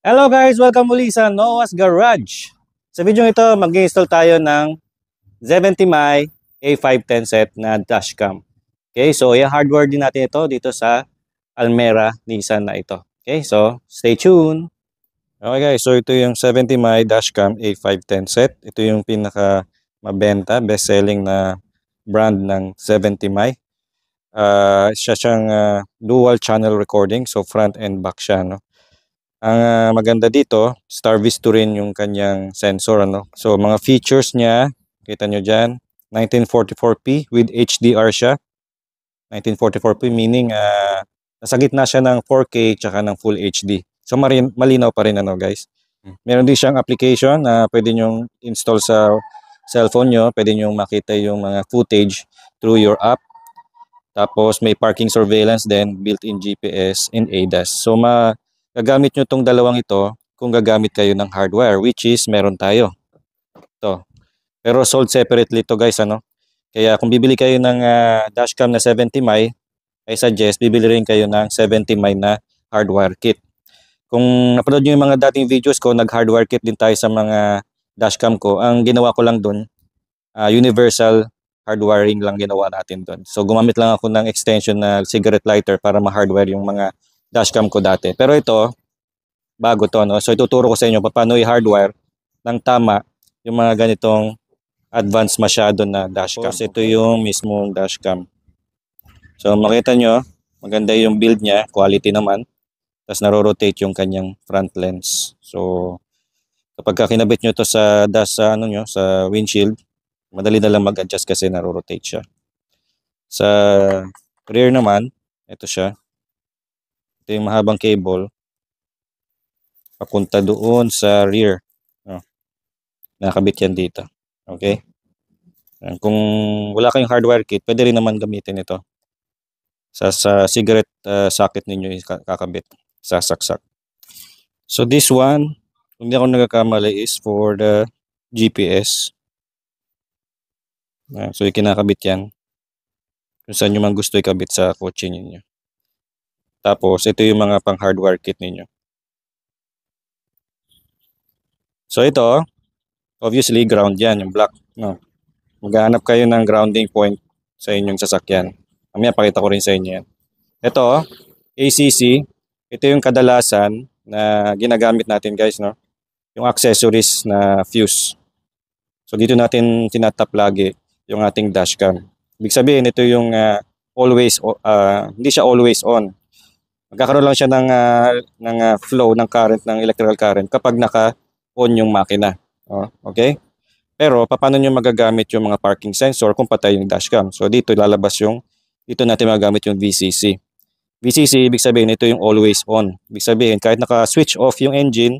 Hello guys! Welcome muli sa Noah's Garage. Sa video ito, mag-install tayo ng 70 A510 set na dashcam. Okay, so yung hardware din natin ito dito sa Almera Nissan na ito. Okay, so stay tuned. Okay guys, so ito yung 70 dashcam A510 set. Ito yung pinaka mabenta, best-selling na brand ng 70 siya siyang dual channel recording, so front and back siya, no? Ang maganda dito, Star-Visto rin yung kanyang sensor, ano. So mga features niya, kita nyo dyan, 1944p with HDR siya. 1944p meaning nasa gitna siya ng 4K tsaka ng Full HD. So malinaw pa rin, ano guys. Meron din siyang application na pwede nyong install sa cellphone nyo. Pwede nyong makita yung mga footage through your app. Tapos may parking surveillance din, built-in GPS and ADAS. So gagamit nyo itong dalawang ito kung gagamit kayo ng hardware, which is meron tayo. Ito. Pero sold separately ito guys, ano. Kaya kung bibili kayo ng dashcam na 70 I suggest bibili rin kayo ng 70 na hardware kit. Kung napanood nyo yung mga dating videos ko, nag-hardware kit din tayo sa mga dashcam ko. Ang ginawa ko lang dun, universal hardwiring lang ginawa natin dun. So gumamit lang ako ng extension na cigarette lighter para ma-hardware yung mga dashcam ko dati. Pero ito, bago to, no? So ituturo ko sa inyo paano i-hardwire ng tama yung mga ganitong advanced masyado na dashcam. So ito yung mismong dashcam. So makita nyo, maganda yung build niya, quality naman. Tapos naro-rotate yung kanyang front lens. So kapag kinabit nyo to sa sa windshield, madali na lang mag-adjust kasi naro-rotate siya. Sa rear naman, ito siya. Ito yung mahabang cable papunta doon sa rear. Nakakabit yan dito. Okay? Kung wala kayong hardware kit, pwede rin naman gamitin ito. Sa cigarette socket ninyo kakabit. Sasaksak. So this one, kung hindi ako nagkakamali, is for the GPS. So ikinakabit yan. Kung saan nyo man gusto ikabit sa kotse ninyo. Tapos ito yung mga pang hardware kit ninyo. So ito, obviously ground yan, yung black. No? Maghahanap kayo ng grounding point sa inyong sasakyan. Mamaya pakita ko rin sa inyo yan. Ito, ACC. Ito yung kadalasan na ginagamit natin guys, no? Yung accessories na fuse. So dito natin tinatap lagi yung ating dashcam. Ibig sabihin, ito yung hindi siya always on. Magkakaroon lang siya ng flow ng current, ng electrical current kapag naka-on yung makina. Okay? Pero paano nyo magagamit yung mga parking sensor kung patay yung dashcam? So dito dito natin magagamit yung VCC. VCC, ibig sabihin, ito yung always on. Ibig sabihin, kahit naka-switch off yung engine,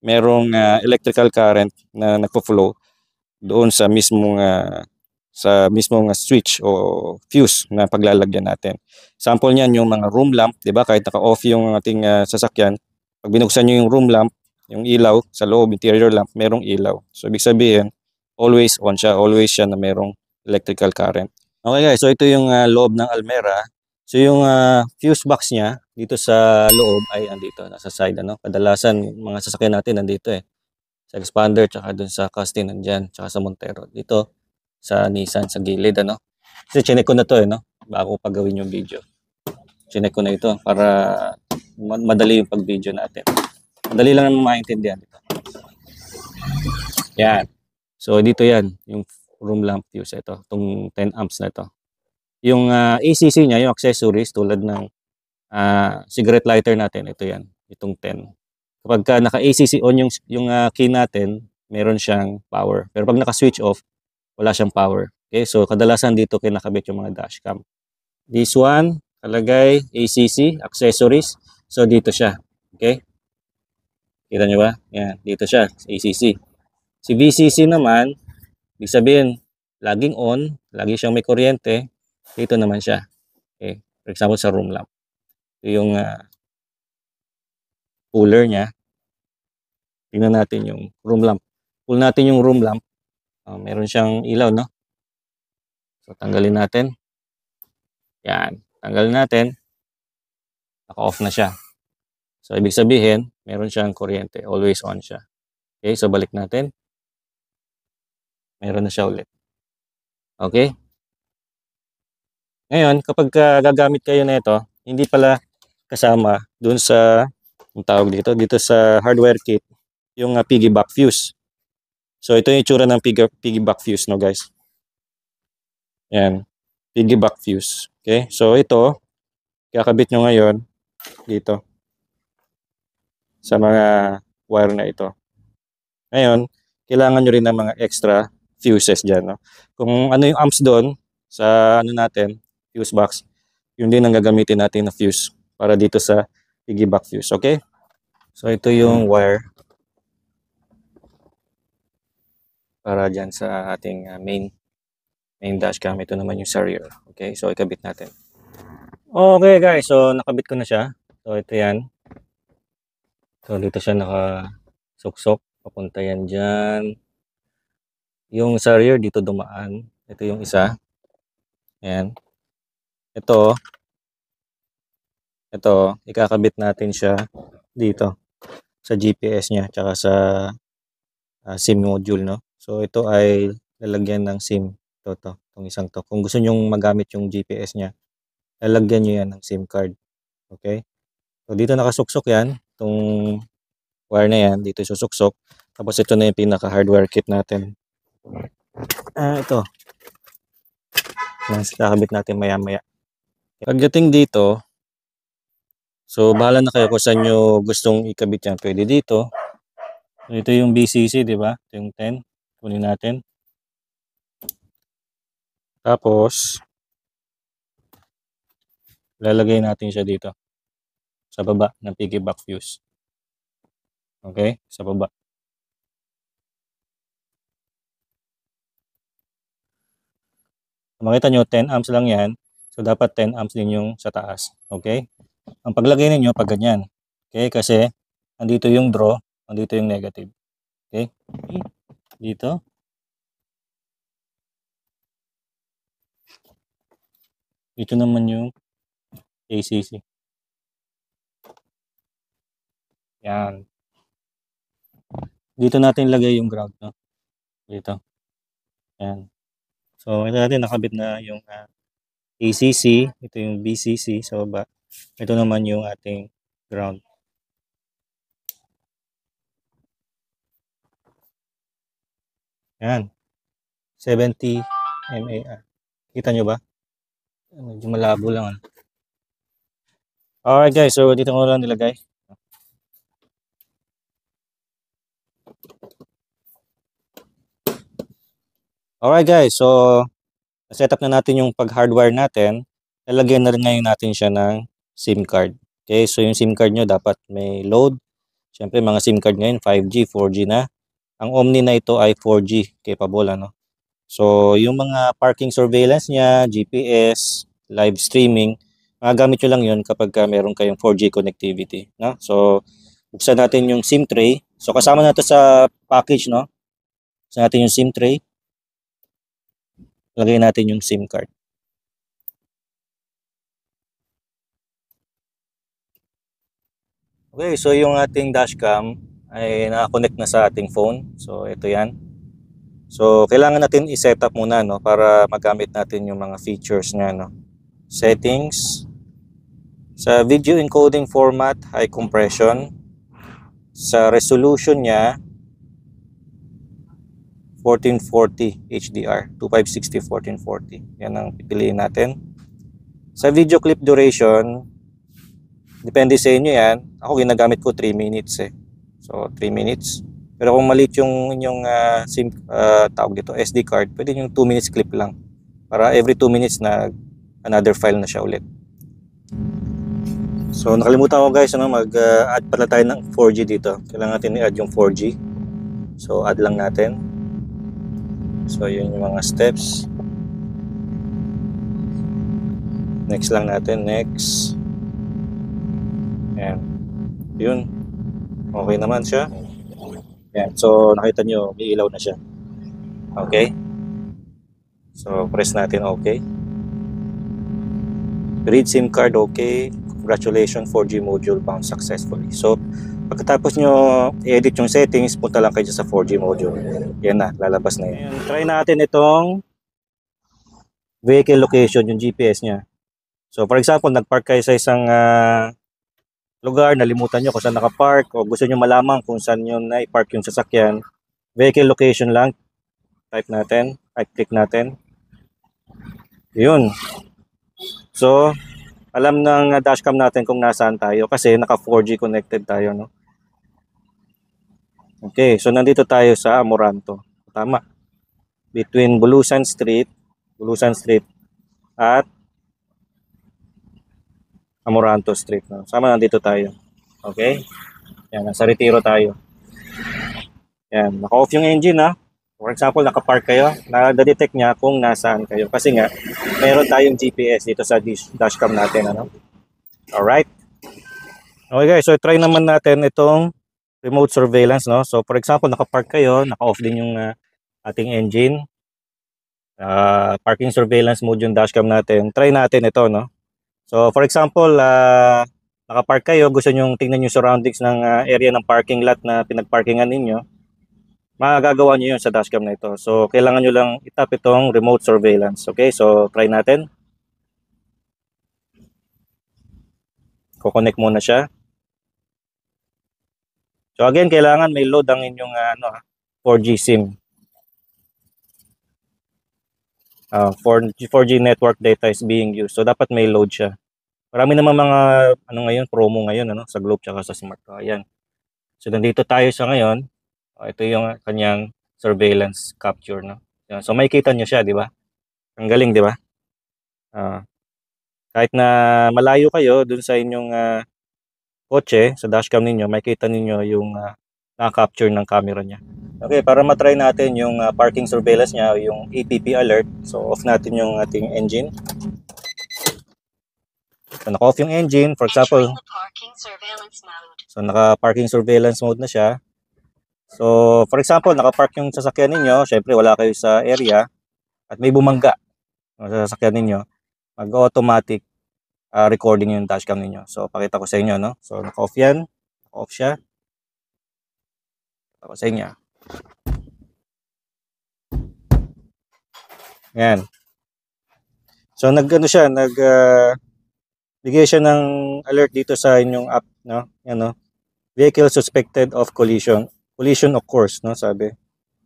merong electrical current na nagpo-flow doon sa mismong switch o fuse na paglalagyan natin. Sample niyan yung mga room lamp, 'di ba? Kahit naka-off yung ating sasakyan, pag binuksan niyo yung room lamp, yung ilaw sa loob, interior lamp, merong ilaw. So ibig sabihin, always on siya, always siya na merong electrical current. Okay guys, so ito yung loob ng Almera. So yung fuse box niya dito sa loob ay andito, nasa side, ano. Kadalasan mga sasakyan natin nandito sa expander, tsaka dun sa Custom nandyan, tsaka sa Montero. Dito sa Nissan sa gilid, ano. Kasi chinek ko na to no, bago pa gawin yung video. Chinek ko na ito para madali yung pag-video natin. Madali lang naman maintindihan ito. Yan. So dito yan, yung room lamp fuse ito, itong 10 amps na ito. Yung ACC niya, yung accessories tulad ng cigarette lighter natin, ito yan, itong 10. Kapag naka-ACC on yung key natin, meron siyang power. Pero pag naka-switch off, wala siyang power. Okay, so kadalasan dito kinakabit yung mga dashcam. This one, kalagay ACC, accessories. So dito siya. Okay? Kita nyo ba? Yan, dito siya, ACC. Si VCC naman, ibig sabihin, laging on, lagi siyang may kuryente. Dito naman siya. Okay? For example, sa room lamp. Ito yung cooler niya. Tingnan natin yung room lamp. Pull natin yung room lamp. Meron siyang ilaw, no? So, tanggalin natin. Yan. Tanggalin natin. Naka-off na siya. So, ibig sabihin, Meron siyang kuryente. Always on siya. Okay, so balik natin. Meron na siya ulit. Okay? Ngayon, kapag gagamit kayo na ito, hindi pala kasama dun sa, ang tawag dito sa hardware kit, yung piggyback fuse. So, ito yung itsura ng piggyback fuse, no guys? Yan. Piggyback fuse. Okay? So, ito, kakabit nyo ngayon dito sa mga wire na ito. Ngayon, kailangan nyo rin ng mga extra fuses dyan. No? Kung ano yung amps doon sa ano natin, fuse box, yun din ang gagamitin natin na fuse para dito sa piggyback fuse. Okay? So, ito yung wire para dyan sa ating main dashcam. Ito naman yung sa rear. Okay? So, ikabit natin. Okay guys, so nakabit ko na siya. So, ito yan. So, dito siya nakasuksok. Papunta yan dyan. Yung sa rear dito dumaan. Ito yung isa. Ayan. Ito, ikakabit natin siya dito sa GPS niya tsaka sa SIM module, no? So, ito ay lalagyan ng SIM. Itong isang to. Kung gusto nyong magamit yung GPS niya, lalagyan nyo yan ng SIM card. Okay? So, dito nakasuksok yan. Itong wire na yan, dito susuksok. Tapos ito na yung pinaka-hardware kit natin. Ito. Mas kakabit natin maya-maya. Pagdating dito, so bahala na kayo kung saan nyo gustong ikabit yan. Pwede dito. So, ito yung BCC, di ba? Ito yung 10. Kunin natin. Tapos, lalagay natin siya dito. Sa baba ng piggyback fuse. Okay? Sa baba. Makita nyo, 10 amps lang yan. So, dapat 10 amps din yung sa taas. Okay? Ang paglagay ninyo, pag ganyan. Okay? Kasi, andito yung draw, andito yung negative. Okay? Dito. Dito naman yung ACC. Yan. Dito natin lagay yung ground, no? Dito. Yan. So, ito natin nakabit na yung ACC. Ito yung BCC sa baba. Ito naman yung ating ground. Yan. 70 mAh. Kita nyo ba? Medyo malabo lang. Alright guys, so dito ko lang nilagay. Alright guys, so set up na natin yung pag-hardwire natin. Lalagyan na rin ngayon natin siya ng SIM card. Okay, so yung SIM card nyo dapat may load. Siyempre mga SIM card ngayon 5G, 4G na. Ang Omni na ito ay 4G capable, ano. So yung mga parking surveillance niya, GPS, live streaming, magagamit nyo lang yun kapag meron kayong 4G connectivity, no? So buksan natin yung SIM tray. So kasama na ito sa package, no? Buksan natin yung SIM tray. Lagay natin yung SIM card. Okay, so yung ating dashcam ay naka-connect na sa ating phone. So ito yan. So kailangan natin i-set up muna, no, para magamit natin yung mga features niya, no. Settings. Sa video encoding format, high compression. Sa resolution niya 1440 HDR, 2560 1440. Yan ang pipiliin natin. Sa video clip duration, depende sa inyo yan. Ako ginagamit ko 3 minutes eh. So 3 minutes. Pero kung maliit yung inyong tawag dito, SD card, pwede yung 2 minutes clip lang. Para every 2 minutes na another file na siya ulit. So nakalimutan ko guys, ano, mag-add pala tayo ng 4G dito. Kailangan natin i-add yung 4G. So add lang natin. So yun yung mga steps. Next lang natin, next. Ayan. Yun. Okay naman siya. Ayan. So nakita nyo, may ilaw na siya. Okay. So press natin okay. Read SIM card, okay. Congratulations, 4G module bound successfully. So pag Pagkatapos nyo i-edit yung settings, punta lang kayo sa 4G module. Yan na, lalabas na yan. Try natin itong vehicle location, yung GPS niya. So for example, nagpark kayo sa isang lugar, nalimutan nyo kung saan nakapark o gusto nyo malaman kung saan nyo na-park yung sasakyan. Vehicle location lang, type natin, click natin. Yun. So, alam ng dashcam natin kung nasaan tayo kasi naka 4G connected tayo, no? Okay, so nandito tayo sa Amoranto. Tama. Between Bulusan Street at Amoranto Street. No? Sama nandito tayo. Okay? Yan, nasa Retiro tayo. Yan, naka-off yung engine ha. For example, naka-park kayo, na-detect niya kung nasaan kayo. Kasi nga, meron tayong GPS dito sa dashcam natin. Ano? Alright. Okay guys, so try naman natin itong remote surveillance. No? So for example, naka-park kayo, naka-off din yung ating engine. Parking surveillance mode yung dashcam natin. Try natin ito. No? So for example, naka-park kayo, gusto nyo tingnan yung surroundings ng area ng parking lot na pinagparkingan ninyo. Magagawa nyo yun sa dashcam na ito. So, kailangan nyo lang itap itong remote surveillance. Okay, so try natin. Kukonect muna siya. So, again, kailangan may load ang inyong 4G SIM. 4G network data is being used. So, dapat may load siya. Marami naman mga promo ngayon sa Globe tsaka sa Smart. Ayan. So, nandito tayo sa ngayon. Ito yung kanyang surveillance capture, no? So makikita niyo siya, di ba? Ang galing, di ba? Kahit na malayo kayo dun sa inyong kotse, sa dashcam ninyo, makikita ninyo yung na-capture ng camera niya. Okay, para matry natin yung parking surveillance niya, yung APP alert. So off natin yung ating engine. So naka-off yung engine, for example. So naka-parking surveillance mode na siya. So, for example, nakapark yung sasakyan ninyo, syempre wala kayo sa area at may bumangga sa sasakyan ninyo, mag-automatic recording yung dashcam ninyo. So, pakita ko sa inyo, no? So, naka-off yan. Naka-off siya. Pakita ko sa inyo. Yan. So, bigay siya ng alert dito sa inyong app, no? Yan, no? Vehicle suspected of collision. Collision of course, no, sabi.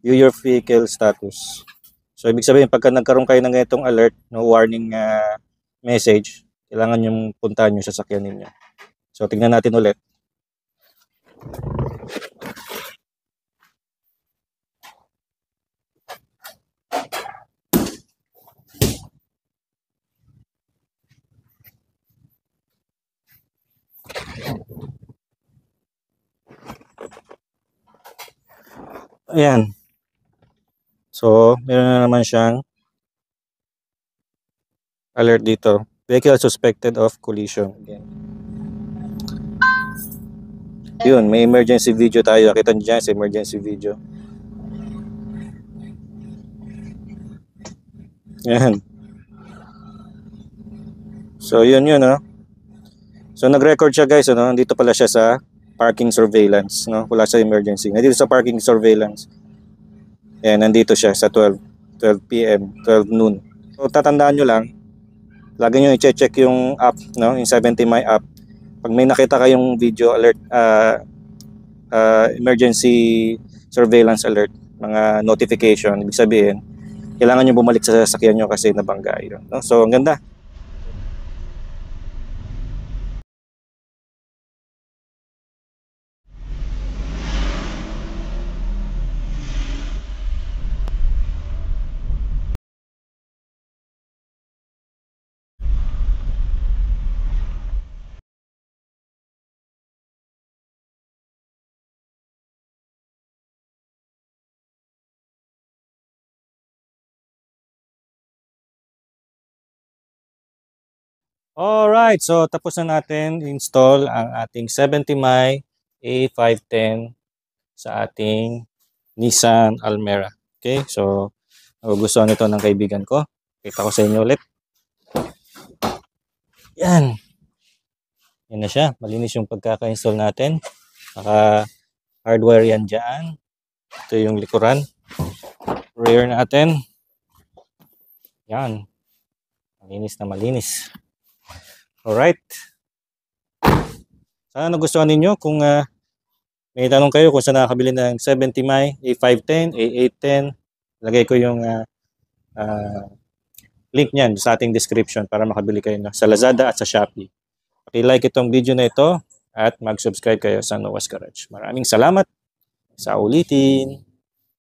View your vehicle status. So, ibig sabihin, pagka nagkaroon kayo ng ganitong alert, no, warning message, kailangan yung puntahan yung sasakyan ninyo. So, tingnan natin ulit. Ayan. So, meron na naman siyang alert dito. Vehicle suspected of collision. Again. Yun, may emergency video tayo. Nakita nyo dyan sa emergency video. Ayan. So, yun, no? So, nag-record siya guys, no? Nandito pala siya sa parking surveillance, no? Wala sa emergency. Nandito sa parking surveillance. Ayan, nandito siya sa 12 p.m., 12 noon. So, tatandaan nyo lang, lagi nyo i-check yung app, no? Yung 70My app. Pag may nakita kayong video alert, emergency surveillance alert, mga notification, ibig sabihin, kailangan nyo bumalik sa sasakyan nyo kasi nabangga yun, no? So, ang ganda. Alright, so tapos na natin install ang ating 70My A510 sa ating Nissan Almera. Okay, so nagugustuhan ito ng kaibigan ko. Kita ko sa inyo ulit. Yan. Yan na siya. Malinis yung pagkaka-install natin. Naka-hardware yan dyan. Ito yung likuran. Rear natin. Yan. Malinis na malinis. Alright. Sana nagustuhan ninyo. Kung may tanong kayo kung saan nakakabili ng 70 My A510, A810, lagay ko yung link niyan sa ating description para makabili kayo sa Lazada at sa Shopee. Paki-like itong video na ito at mag-subscribe kayo sa Noah's Garage. Maraming salamat. Sa ulitin.